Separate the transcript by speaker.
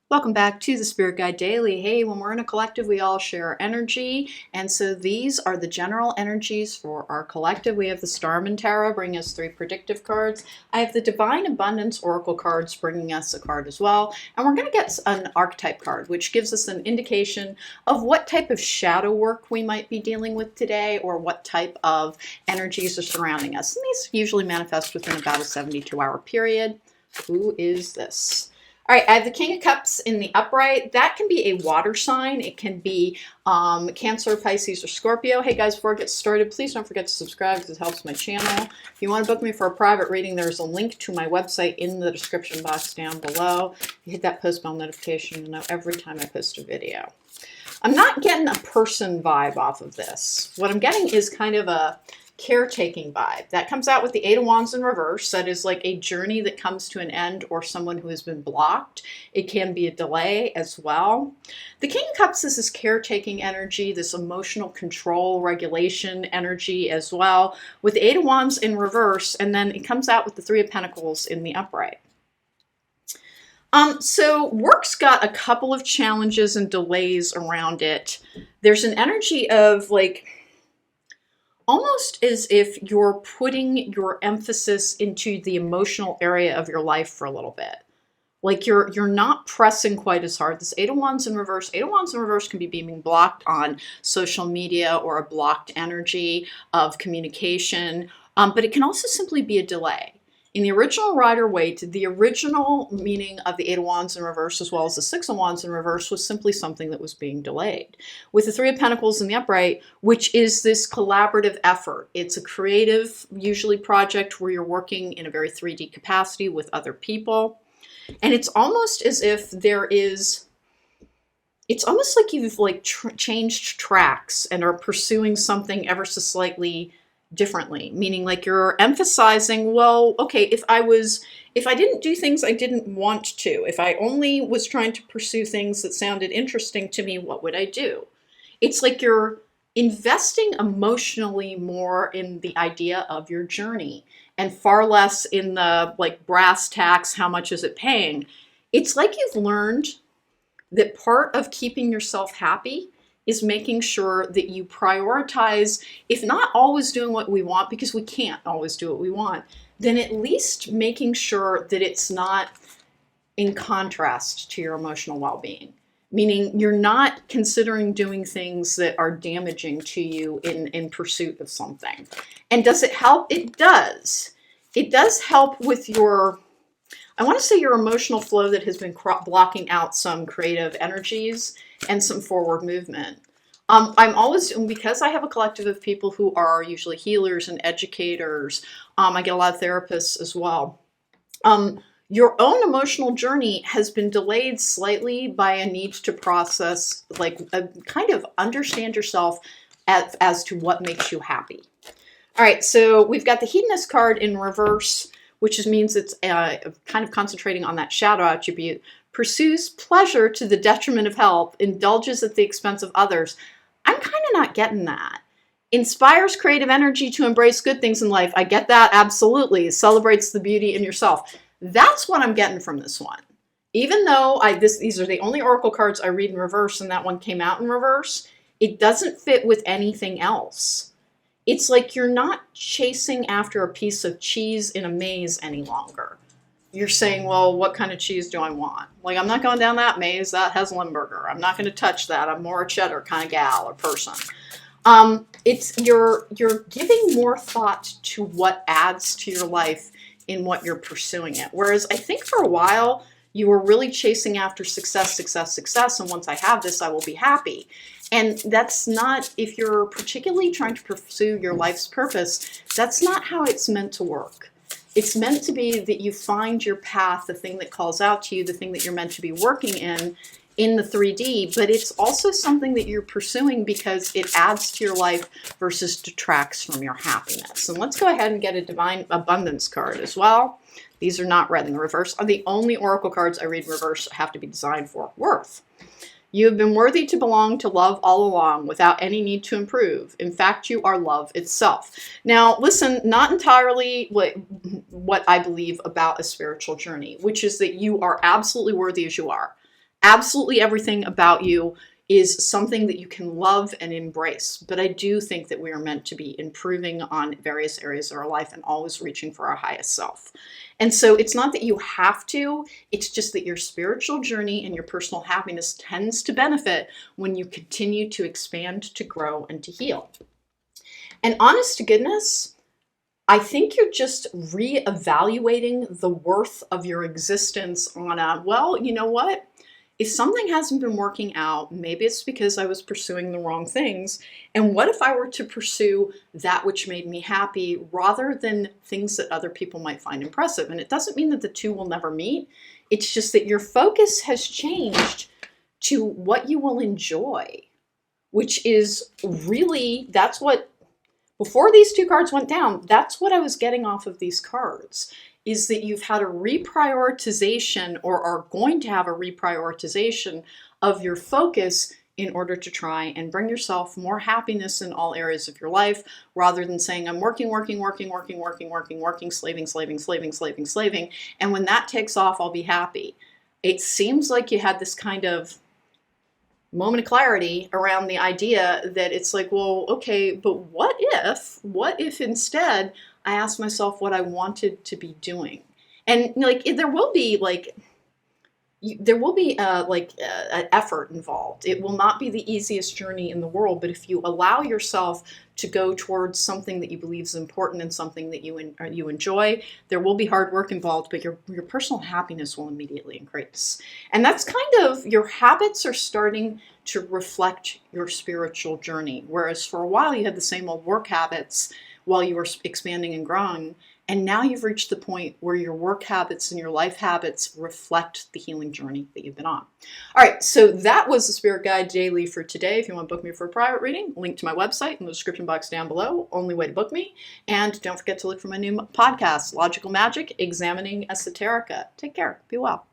Speaker 1: Welcome back to the Spirit Guide Daily. Hey, when we're in a collective, we all share energy. And so these are the general energies for our collective. We have the Starman Tarot bringing us 3 predictive cards. I have the Divine Abundance Oracle cards bringing us a card as well. And we're going to get an archetype card, which gives us an indication of what type of shadow work we might be dealing with today or what type of energies are surrounding us. And these usually manifest within about a 72-hour period. Who is this? All right, I have the King of Cups in the upright. That can be a water sign. It can be Cancer, Pisces, or Scorpio. Hey guys, before I get started, please don't forget to subscribe because it helps my channel. If you want to book me for a private reading, there's a link to my website in the description box down below. You hit that post bell notification to know every time I post a video. I'm not getting a person vibe off of this. What I'm getting is kind of a caretaking vibe. That comes out with the Eight of Wands in reverse. That is like a journey that comes to an end or someone who has been blocked. It can be a delay as well. The King of Cups is this caretaking energy, this emotional control, regulation energy as well, with the Eight of Wands in reverse, and then it comes out with the Three of Pentacles in the upright. So work's got a couple of challenges and delays around it. There's an energy of like, almost as if you're putting your emphasis into the emotional area of your life for a little bit. Like you're not pressing quite as hard. This Eight of Wands in reverse. Eight of Wands in reverse can be being blocked on social media or a blocked energy of communication, but it can also simply be a delay. In the original Rider-Waite, the original meaning of the Eight of Wands in reverse as well as the Six of Wands in reverse was simply something that was being delayed. With the Three of Pentacles in the upright, which is this collaborative effort. It's a creative, usually project where you're working in a very 3D capacity with other people. And it's almost as if it's almost like you've like changed tracks and are pursuing something ever so slightly differently, meaning like you're emphasizing, well, okay, if I didn't do things I didn't want to, if I only was trying to pursue things that sounded interesting to me, what would I do? It's like you're investing emotionally more in the idea of your journey and far less in the like brass tacks, how much is it paying? It's like you've learned that part of keeping yourself happy is making sure that you prioritize, if not always doing what we want, because we can't always do what we want, then at least making sure that it's not in contrast to your emotional well-being. Meaning you're not considering doing things that are damaging to you in pursuit of something. And does it help? It does. It does help with your, I want to say your emotional flow that has been blocking out some creative energies and some forward movement. I'm always, because I have a collective of people who are usually healers and educators, I get a lot of therapists as well. Your own emotional journey has been delayed slightly by a need to process, like kind of understand yourself as to what makes you happy. All right, so we've got the Hedonist card in reverse, which means it's kind of concentrating on that shadow attribute. Pursues pleasure to the detriment of health, indulges at the expense of others. I'm kind of not getting that. Inspires creative energy to embrace good things in life. I get that, absolutely. Celebrates the beauty in yourself. That's what I'm getting from this one. Even though these are the only oracle cards I read in reverse and that one came out in reverse, it doesn't fit with anything else. It's like you're not chasing after a piece of cheese in a maze any longer. You're saying, well, what kind of cheese do I want? Like, I'm not going down that maze. That has Limburger. I'm not going to touch that. I'm more a cheddar kind of gal or person. You're giving more thought to what adds to your life in what you're pursuing it. Whereas I think for a while, you were really chasing after success, success, success. And once I have this, I will be happy. And that's not, if you're particularly trying to pursue your life's purpose, that's not how it's meant to work. It's meant to be that you find your path, the thing that calls out to you, the thing that you're meant to be working in the 3D, but it's also something that you're pursuing because it adds to your life versus detracts from your happiness. And let's go ahead and get a Divine Abundance card as well. These are not read in the reverse. The only oracle cards I read in reverse have to be designed for worth. You have been worthy to belong to love all along without any need to improve. In fact, you are love itself. Now, listen, not entirely what I believe about a spiritual journey, which is that you are absolutely worthy as you are. Absolutely everything about you is something that you can love and embrace. But I do think that we are meant to be improving on various areas of our life and always reaching for our highest self. And so it's not that you have to, it's just that your spiritual journey and your personal happiness tends to benefit when you continue to expand, to grow, and to heal. And honest to goodness, I think you're just reevaluating the worth of your existence on a, well, you know what? If something hasn't been working out, maybe it's because I was pursuing the wrong things. And what if I were to pursue that which made me happy rather than things that other people might find impressive? And it doesn't mean that the two will never meet. It's just that your focus has changed to what you will enjoy, which is really, that's what, before these two cards went down, that's what I was getting off of these cards, is that you've had a reprioritization or are going to have a reprioritization of your focus in order to try and bring yourself more happiness in all areas of your life, rather than saying, I'm working, slaving. And when that takes off, I'll be happy. It seems like you had this kind of moment of clarity around the idea that it's like, well, okay, but what if instead I asked myself what I wanted to be doing? And like, there will be like, there will be an effort involved. It will not be the easiest journey in the world, but if you allow yourself to go towards something that you believe is important and something that you enjoy, there will be hard work involved, but your personal happiness will immediately increase. And that's kind of, your habits are starting to reflect your spiritual journey. Whereas for a while you had the same old work habits while you were expanding and growing. And now you've reached the point where your work habits and your life habits reflect the healing journey that you've been on. All right, so that was the Spirit Guide Daily for today. If you want to book me for a private reading, link to my website in the description box down below. Only way to book me. And don't forget to look for my new podcast, Logical Magic, Examining Esoterica. Take care. Be well.